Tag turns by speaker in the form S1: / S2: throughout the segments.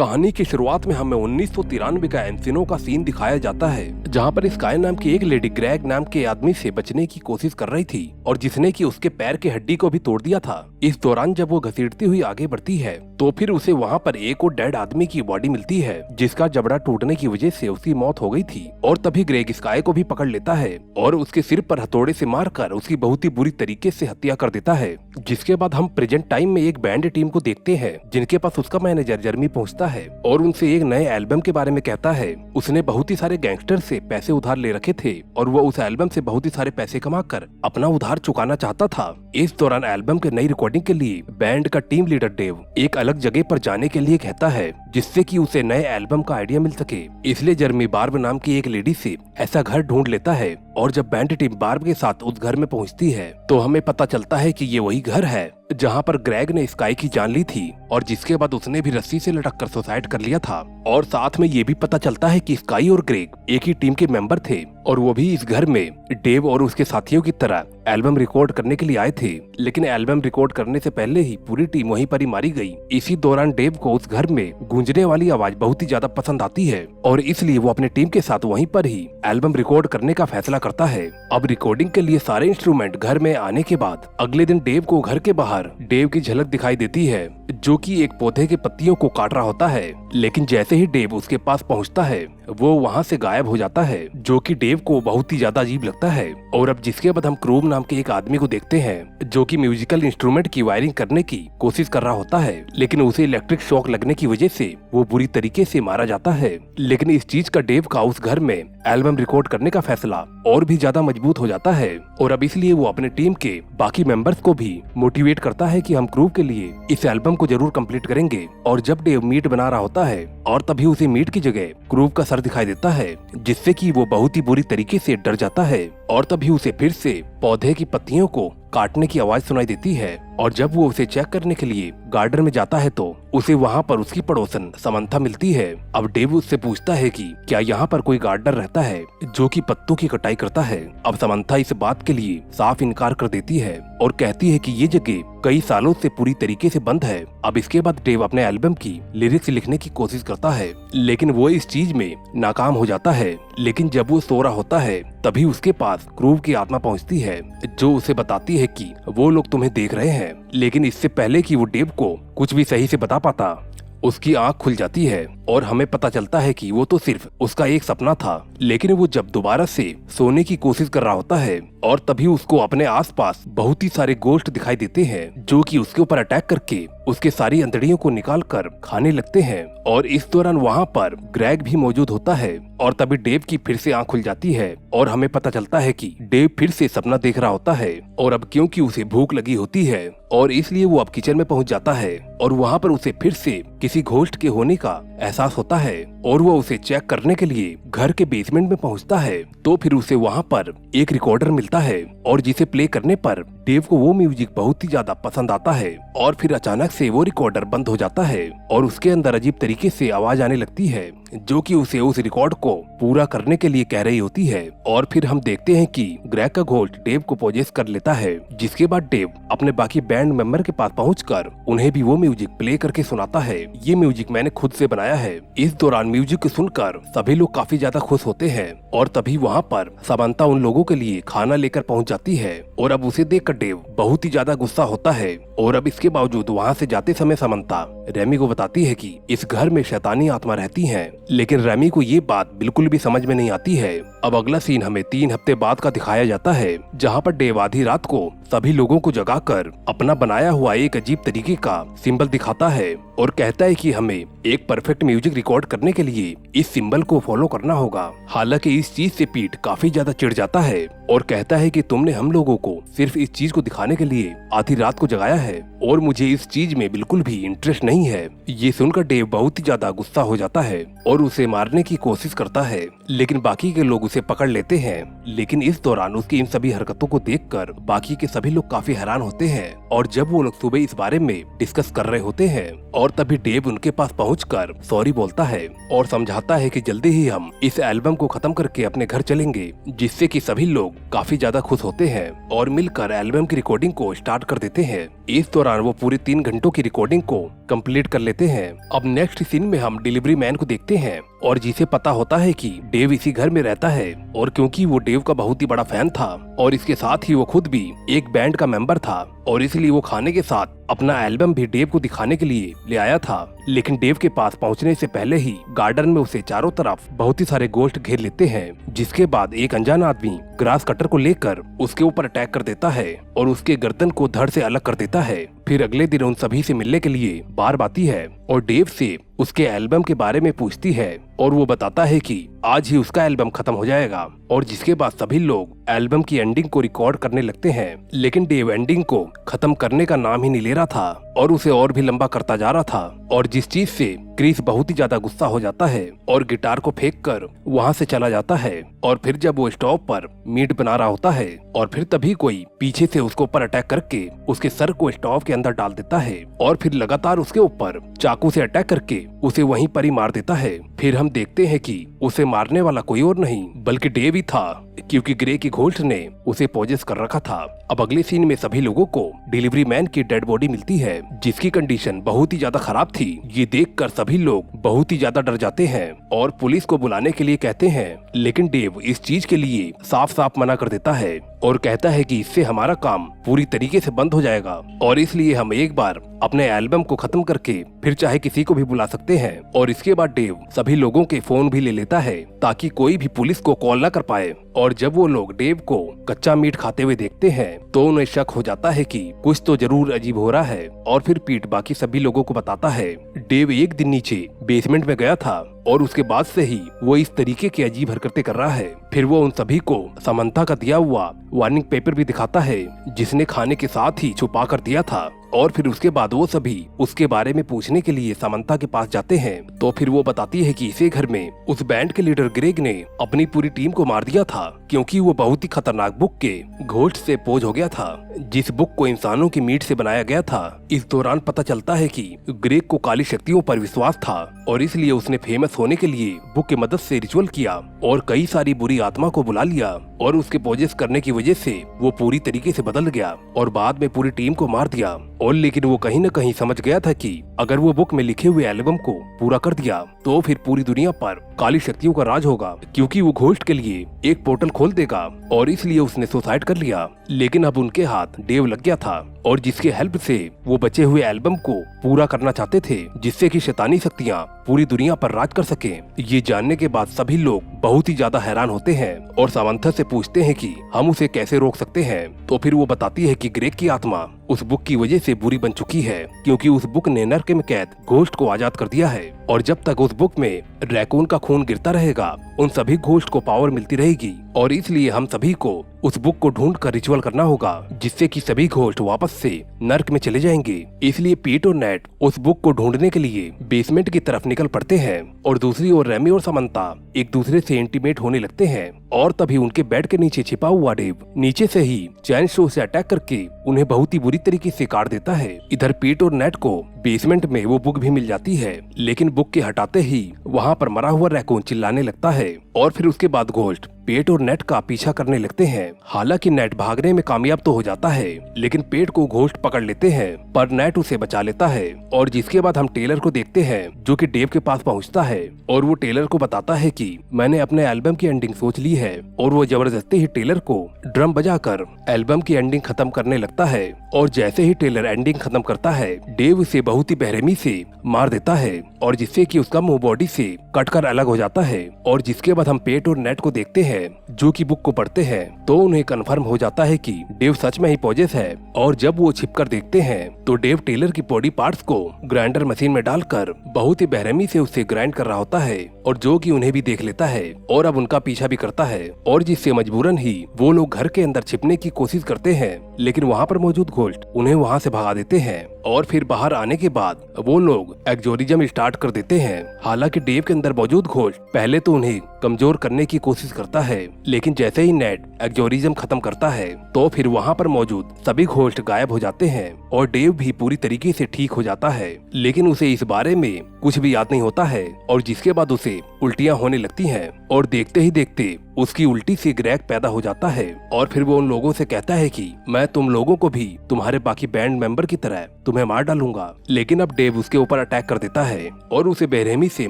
S1: कहानी की शुरुआत में हमें 1993 का एंसिनो का सीन दिखाया जाता है, जहां पर स्काई नाम की एक लेडी ग्रेग नाम के आदमी से बचने की कोशिश कर रही थी और जिसने कि उसके पैर की हड्डी को भी तोड़ दिया था। इस दौरान जब वो घसीटती हुई आगे बढ़ती है तो फिर उसे वहां पर एक और डेड आदमी की बॉडी मिलती है जिसका जबड़ा टूटने की वजह से उसकी मौत हो गई थी। और तभी ग्रेग स्काई को भी पकड़ लेता है और उसके सिर पर हथौड़े से मारकर उसकी बहुत ही बुरी तरीके से हत्या कर देता है। जिसके बाद हम प्रेजेंट टाइम में एक बैंड टीम को देखते हैं जिनके पास उसका मैनेजर जर्मी पहुंचता है और उनसे एक नए एल्बम के बारे में कहता है। उसने बहुत ही सारे गैंगस्टर से पैसे उधार ले रखे थे और वो उस एल्बम से बहुत ही सारे पैसे कमाकर अपना उधार चुकाना चाहता था। इस दौरान एल्बम के नई रिकॉर्डिंग के लिए बैंड का टीम लीडर डेव एक अलग जगह पर जाने के लिए कहता है जिससे कि उसे नए एल्बम का आइडिया मिल सके। इसलिए जर्मी बार्ब नाम की एक लेडी से ऐसा घर ढूंढ लेता है और जब बैंड टीम बार्ब के साथ उस घर में पहुंचती है तो हमें पता चलता है कि ये वही घर है जहां पर ग्रेग ने स्काई की जान ली थी और जिसके बाद उसने भी रस्सी से लटक कर सुसाइड कर लिया था। और साथ में ये भी पता चलता है कि स्काई और ग्रेग एक ही टीम के मेंबर थे और वो भी इस घर में डेव और उसके साथियों की तरह एल्बम रिकॉर्ड करने के लिए आए थे। लेकिन एल्बम रिकॉर्ड करने से पहले ही पूरी टीम वहीं पर ही मारी गई। इसी दौरान डेव को उस घर में गूंजने वाली आवाज बहुत ही ज्यादा पसंद आती है और इसलिए वो अपनी टीम के साथ वहीं पर ही एल्बम रिकॉर्ड करने का फैसला करता है। अब रिकॉर्डिंग के लिए सारे इंस्ट्रूमेंट घर में आने के बाद अगले दिन डेव को घर के बाहर डेव की झलक दिखाई देती है जो कि एक पौधे के पत्तियों को काट रहा होता है। लेकिन जैसे ही डेव उसके पास पहुंचता है वो वहां से गायब हो जाता है जो कि डेव को बहुत ही ज्यादा अजीब लगता है। और अब जिसके बाद हम क्रूब नाम के एक आदमी को देखते हैं जो कि म्यूजिकल इंस्ट्रूमेंट की वायरिंग करने की कोशिश कर रहा होता है, लेकिन उसे इलेक्ट्रिक शॉक लगने की वजह से वो बुरी तरीके से मारा जाता है। लेकिन इस चीज का डेव का उस घर में एल्बम रिकॉर्ड करने का फैसला और भी ज्यादा मजबूत हो जाता है और अब इसलिए वो अपने टीम के बाकी मेंबर्स को भी मोटिवेट करता है कि हम क्रूब के लिए इस एल्बम को जरूर कंप्लीट करेंगे। और जब डेव मीट बना रहा होता है और तभी उसे मीट की जगह क्रूब का सर दिखाई देता है जिससे कि वो बहुत ही बुरी तरीके से डर जाता है और तभी उसे फिर से पौधे की पत्तियों को काटने की आवाज सुनाई देती है। और जब वो उसे चेक करने के लिए गार्डन में जाता है तो उसे वहाँ पर उसकी पड़ोसन समंथा मिलती है। अब डेव उससे पूछता है कि क्या यहाँ पर कोई गार्डनर रहता है जो कि पत्तों की कटाई करता है। अब समंथा इस बात के लिए साफ इनकार कर देती है और कहती है कि ये जगह कई सालों से पूरी तरीके से बंद है। अब इसके बाद डेव अपने एल्बम की लिरिक्स लिखने की कोशिश करता है लेकिन वो इस चीज में नाकाम हो जाता है। लेकिन जब वो सो रहा होता है तभी उसके पास क्रूब की आत्मा पहुंचती है जो उसे बताती है कि वो लोग तुम्हें देख रहे हैं। लेकिन इससे पहले कि वो डेव को कुछ भी सही से बता पाता उसकी आंख खुल जाती है और हमें पता चलता है कि वो तो सिर्फ उसका एक सपना था। लेकिन वो जब दोबारा से सोने की कोशिश कर रहा होता है और तभी उसको अपने आसपास बहुत ही सारे गोश्त दिखाई देते हैं जो कि उसके ऊपर अटैक करके उसके सारी अंतड़ियों को निकाल कर खाने लगते हैं। और इस दौरान वहाँ पर ग्रेग भी मौजूद होता है और तभी डेव की फिर से आंख खुल जाती है और हमें पता चलता है कि डेव फिर से सपना देख रहा होता है और अब क्योंकि उसे भूख लगी होती है और इसलिए वो अब किचन में पहुंच जाता है और वहाँ पर उसे फिर से किसी घोस्ट के होने का एहसास होता है और वो उसे चेक करने के लिए घर के बेसमेंट में पहुंचता है। तो फिर उसे वहाँ पर एक रिकॉर्डर मिलता है और जिसे प्ले करने पर डेव को वो म्यूजिक बहुत ही ज्यादा पसंद आता है और फिर अचानक से वो रिकॉर्डर बंद हो जाता है और उसके अंदर अजीब तरीके से आवाज आने लगती है जो कि उसे उस रिकॉर्ड को पूरा करने के लिए कह रही होती है। और फिर हम देखते हैं कि ग्रेग का घोस्ट डेव को पोजेस कर लेता है जिसके बाद डेव अपने बाकी बैंड मेंबर के पास पहुंचकर उन्हें भी वो म्यूजिक प्ले करके सुनाता है। ये म्यूजिक मैंने खुद से बनाया है। इस दौरान म्यूजिक सुनकर सभी लोग काफी ज्यादा खुश होते हैं और तभी वहाँ पर समंथा उन लोगों के लिए खाना लेकर पहुँच जाती है और अब उसे देखकर डेव बहुत ही ज्यादा गुस्सा होता है। और अब इसके बावजूद वहाँ से जाते समय समंथा रेमी को बताती है कि इस घर में शैतानी आत्मा रहती है, लेकिन रेमी को ये बात बिल्कुल भी समझ में नहीं आती है। अब अगला सीन हमें 3 हफ्ते बाद का दिखाया जाता है जहाँ पर डेव आधी रात को सभी लोगों को जगाकर अपना बनाया हुआ एक अजीब तरीके का सिंबल दिखाता है और कहता है कि हमें एक परफेक्ट म्यूजिक रिकॉर्ड करने के लिए इस सिंबल को फॉलो करना होगा। हालांकि इस चीज से पीट काफी ज्यादा चिढ़ जाता है और कहता है कि तुमने हम लोगों को सिर्फ इस चीज को दिखाने के लिए आधी रात को जगाया है और मुझे इस चीज में बिल्कुल भी इंटरेस्ट नहीं है। ये सुनकर डेव बहुत ही ज्यादा गुस्सा हो जाता है और उसे मारने की कोशिश करता है लेकिन बाकी के लोग उसे पकड़ लेते हैं। लेकिन इस दौरान उसकी इन सभी हरकतों को देखकर बाकी के सभी लोग काफी हैरान होते हैं और जब वो लोग सुबह इस बारे में डिस्कस कर रहे होते हैं और तभी डेव उनके पास पहुंचकर सॉरी बोलता है और समझाता है कि जल्दी ही हम इस एल्बम को खत्म करके अपने घर चलेंगे, जिससे कि सभी लोग काफी ज्यादा खुश होते हैं और मिलकर एल्बम की रिकॉर्डिंग को स्टार्ट कर देते हैं। इस दौरान वो पूरे 3 घंटों की रिकॉर्डिंग को कंप्लीट कर लेते हैं। अब नेक्स्ट सीन में हम डिलीवरी मैन को देखते हैं और जिसे पता होता है कि डेव इसी घर में रहता है, और क्योंकि वो डेव का बहुत ही बड़ा फैन था और इसके साथ ही वो खुद भी एक बैंड का मेंबर था, और इसलिए वो खाने के साथ अपना एल्बम भी डेव को दिखाने के लिए ले आया था। लेकिन डेव के पास पहुंचने से पहले ही गार्डन में उसे चारों तरफ बहुत ही सारे गोश्त घेर लेते हैं, जिसके बाद एक अनजान आदमी ग्रास कटर को लेकर उसके ऊपर अटैक कर देता है और उसके गर्दन को धड़ से अलग कर देता है। फिर अगले दिन उन सभी से मिलने के लिए बार्ब आती है और डेव से उसके एल्बम के बारे में पूछती है, और वो बताता है कि आज ही उसका एल्बम खत्म हो जाएगा, और जिसके बाद सभी लोग एल्बम की एंडिंग को रिकॉर्ड करने लगते हैं। लेकिन डेव एंडिंग को खत्म करने का नाम ही नहीं ले रहा था और उसे और भी लंबा करता जा रहा था, और जिस चीज से क्रिस बहुत ही ज्यादा गुस्सा हो जाता है और गिटार को फेंक कर वहाँ से चला जाता है। और फिर जब वो स्टोव पर मीट बना रहा होता है और फिर तभी कोई पीछे से उसके ऊपर अटैक करके उसके सर को स्टोव के अंदर डाल देता है, और फिर लगातार उसके ऊपर चाकू से अटैक करके उसे वहीं पर ही मार देता है। फिर हम देखते हैं कि उसे मारने वाला कोई और नहीं बल्कि डेव ही था, क्योंकि ग्रे की घोस्ट ने उसे पोजेस कर रखा था। अब अगले सीन में सभी लोगों को डिलीवरी मैन की डेड बॉडी मिलती है, जिसकी कंडीशन बहुत ही ज्यादा खराब थी। ये देखकर सभी लोग बहुत ही ज्यादा डर जाते हैं और पुलिस को बुलाने के लिए कहते हैं, लेकिन डेव इस चीज के लिए साफ साफ मना कर देता है और कहता है कि इससे हमारा काम पूरी तरीके से बंद हो जाएगा, और इसलिए हम एक बार अपने एल्बम को खत्म करके फिर चाहे किसी को भी बुला सकते हैं। और इसके बाद डेव सभी लोगों के फोन भी ले लेता है ताकि कोई भी पुलिस को कॉल न कर पाए। और जब वो लोग डेव को कच्चा मीट खाते हुए देखते हैं तो उन्हें शक हो जाता है कि कुछ तो जरूर अजीब हो रहा है। और फिर पीट बाकी सभी लोगों को बताता है डेव एक दिन नीचे बेसमेंट में गया था और उसके बाद से ही वो इस तरीके की अजीब हरकतें कर रहा है। फिर वो उन सभी को समंथा का दिया हुआ वार्निंग पेपर भी दिखाता है जिसने खाने के साथ ही छुपा कर दिया था। और फिर उसके बाद वो सभी उसके बारे में पूछने के लिए समंथा के पास जाते हैं, तो फिर वो बताती है कि इसी घर में उस बैंड के लीडर ग्रेग ने अपनी पूरी टीम को मार दिया था, क्योंकि वो बहुत ही खतरनाक बुक के घोस्ट से पोज हो गया था, जिस बुक को इंसानों की मीट से बनाया गया था। इस दौरान पता चलता है कि ग्रेग को काली शक्तियों पर विश्वास था और इसलिए उसने फेमस होने के लिए बुक की मदद से रिचुअल किया और कई सारी बुरी आत्मा को बुला लिया, और उसके पोजेस करने की वजह से वो पूरी तरीके से बदल गया और बाद में पूरी टीम को मार दिया। और लेकिन वो कहीं न कहीं समझ गया था कि अगर वो बुक में लिखे हुए एल्बम को पूरा कर दिया तो फिर पूरी दुनिया पर काली शक्तियों का राज होगा, क्योंकि वो घोस्ट के लिए एक पोर्टल खोल देगा, और इसलिए उसने सुसाइड कर लिया। लेकिन अब उनके हाथ डेव लग गया था और जिसके हेल्प से वो बचे हुए एल्बम को पूरा करना चाहते थे, जिससे कि शैतानी शक्तियाँ पूरी दुनिया पर राज कर सके। ये जानने के बाद सभी लोग बहुत ही ज्यादा हैरान होते हैं और समंथा से पूछते हैं कि हम उसे कैसे रोक सकते हैं। तो फिर वो बताती है कि ग्रेग की आत्मा उस बुक की वजह से बुरी बन चुकी है, क्योंकि उस बुक ने नर्क में कैद घोस्ट को आजाद कर दिया है, और जब तक उस बुक में रैकून का खून गिरता रहेगा उन सभी घोस्ट को पावर मिलती रहेगी, और इसलिए हम सभी को उस बुक को ढूंढ कर रिचुअल करना होगा, जिससे कि सभी घोस्ट वापस से नर्क में चले जाएंगे। इसलिए पीट और नेट उस बुक को ढूंढने के लिए बेसमेंट की तरफ निकल पड़ते हैं, और दूसरी ओर रेमी और समंता एक दूसरे से इंटीमेट होने लगते हैं। और तभी उनके बेड के नीचे छिपा हुआ डेव नीचे से ही चैन शो से अटैक करके उन्हें बहुत ही बुरी तरीके से काट देता है। इधर पीट और नेट को बेसमेंट में वो बुक भी मिल जाती है, लेकिन बुक के हटाते ही वहाँ पर मरा हुआ रैकून चिल्लाने लगता है, और फिर उसके बाद घोस्ट पेट और नेट का पीछा करने लगते हैं। हालांकि नेट भागने में कामयाब तो हो जाता है, लेकिन पेट को घोस्ट पकड़ लेते हैं, पर नेट उसे बचा लेता है। और जिसके बाद हम टेलर को देखते हैं जो कि डेव के पास पहुंचता है, और वो टेलर को बताता है कि मैंने अपने एल्बम की एंडिंग सोच ली है, और वो जबरदस्ती ही टेलर को ड्रम बजाकर एल्बम की एंडिंग खत्म करने लगता है। और जैसे ही टेलर एंडिंग खत्म करता है, डेव उसे बहुत ही बेरहमी से मार देता है, और जिससे कि उसका मुंह बॉडी से कटकर अलग हो जाता है। और जिसके बाद हम पेट और नेट को देखते हैं जो कि बुक को पढ़ते हैं, तो उन्हें कंफर्म हो जाता है कि डेव सच में ही पोजेस है। और जब वो छिपकर देखते हैं तो डेव टेलर की बॉडी पार्ट्स को ग्राइंडर मशीन में डालकर बहुत ही बेरहमी से उसे ग्राइंड कर रहा होता है, और जो कि उन्हें भी देख लेता है और अब उनका पीछा भी करता है, और जिससे मजबूरन ही वो लोग घर के अंदर छिपने की कोशिश करते हैं, लेकिन वहाँ पर मौजूद घोस्ट उन्हें वहाँ से भगा देते हैं। और फिर बाहर आने के बाद वो लोग एक्सोर्सिज्म स्टार्ट कर देते हैं। हालांकि डेव के अंदर मौजूद घोस्ट पहले तो उन्हें कमजोर करने की कोशिश करता है, लेकिन जैसे ही नेट एक्सोर्सिज्म खत्म करता है तो फिर वहाँ पर मौजूद सभी घोस्ट गायब हो जाते हैं, और डेव भी पूरी तरीके से ठीक हो जाता है। लेकिन उसे इस बारे में कुछ भी याद नहीं होता है, और जिसके बाद उसे उल्टियाँ होने लगती हैं, और देखते ही देखते उसकी उल्टी से ग्रेग पैदा हो जाता है और फिर वो उन लोगों से कहता है कि मैं तुम लोगों को भी तुम्हारे बाकी बैंड मेंबर की तरह तुम्हें मार डालूंगा। लेकिन अब डेव उसके ऊपर अटैक कर देता है और उसे बेरहमी से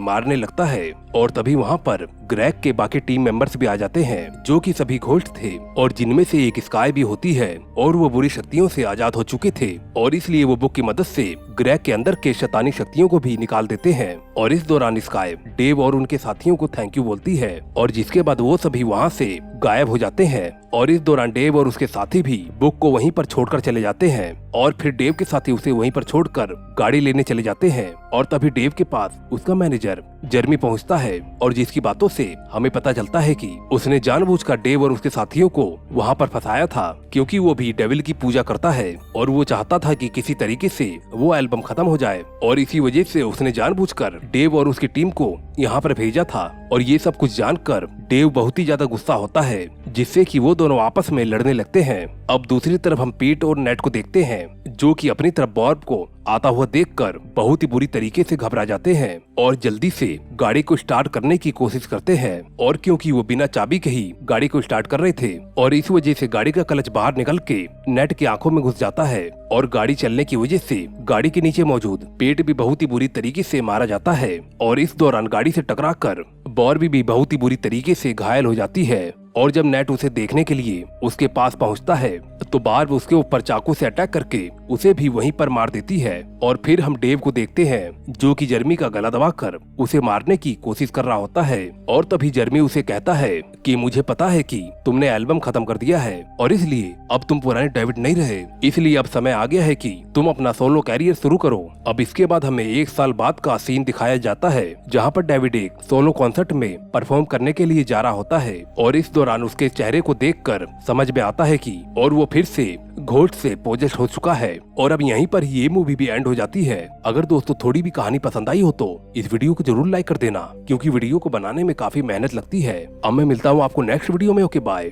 S1: मारने लगता है और तभी वहाँ पर ग्रेग के बाकी टीम मेंबर्स भी आ जाते हैं जो कि सभी घोस्ट थे और जिनमें से एक स्काई भी होती है और वो बुरी शक्तियों से आजाद हो चुके थे और इसलिए वो बुक की मदद से ग्रेग के अंदर के शैतानी शक्तियों को भी निकाल देते हैं। और इस दौरान स्काई डेव और उनके साथियों को थैंक यू बोलती है और जिसके बाद वो सभी वहाँ से गायब हो जाते हैं। और इस दौरान डेव और उसके साथी भी बुक को वहीं पर छोड़कर चले जाते हैं और फिर डेव के साथी उसे वहीं पर छोड़कर गाड़ी लेने चले जाते हैं। और तभी डेव के पास उसका मैनेजर जर्मी पहुंचता है और जिसकी बातों से हमें पता चलता है कि उसने जानबूझकर डेव और उसके साथियों को वहां पर फंसाया था क्योंकि वो भी डेविल की पूजा करता है और वो चाहता था कि किसी तरीके से वो एल्बम खत्म हो जाए और इसी वजह से उसने जानबूझकर डेव और उसकी टीम को यहाँ पर भेजा था। और ये सब कुछ जानकर डेव बहुत ही ज्यादा गुस्सा होता है जिससे कि वो दोनों आपस में लड़ने लगते हैं। अब दूसरी तरफ हम पीट और नेट को देखते हैं जो कि अपनी तरफ बॉर्ब को आता हुआ देखकर बहुत ही बुरी तरीके से घबरा जाते हैं और जल्दी से गाड़ी को स्टार्ट करने की कोशिश करते हैं। और क्योंकि वो बिना चाबी के ही गाड़ी को स्टार्ट कर रहे थे और इस वजह से गाड़ी का क्लच बाहर निकल के नेट की आंखों में घुस जाता है और गाड़ी चलने की वजह से गाड़ी के नीचे मौजूद पेट भी बहुत ही बुरी तरीके से मारा जाता है। और इस दौरान गाड़ी से टकराकर बॉर्बी भी बहुत ही बुरी तरीके से घायल हो जाती है। और जब नेट उसे देखने के लिए उसके पास पहुंचता है तो बार्ब उसके ऊपर चाकू से अटैक करके उसे भी वहीं पर मार देती है। और फिर हम डेव को देखते हैं जो कि जर्मी का गला दबाकर उसे मारने की कोशिश कर रहा होता है। और तभी जर्मी उसे कहता है कि मुझे पता है कि तुमने एल्बम खत्म कर दिया है और इसलिए अब तुम पुराने डेविड नहीं रहे, इसलिए अब समय आ गया है कि तुम अपना सोलो कैरियर शुरू करो। अब इसके बाद हमें 1 साल बाद का सीन दिखाया जाता है जहाँ पर डेविड एक सोलो कॉन्सर्ट में परफॉर्म करने के लिए जा रहा होता है और इस दौरान उसके चेहरे को देखकर समझ में आता है कि और वो फिर से घोस्ट से पोजेस्ट हो चुका है। और अब यहीं पर ये मूवी भी एंड हो जाती है। अगर दोस्तों थोड़ी भी कहानी पसंद आई हो तो इस वीडियो को जरूर लाइक कर देना क्योंकि वीडियो को बनाने में काफी मेहनत लगती है। अब मैं मिलता हूँ आपको नेक्स्ट वीडियो में। Okay bye.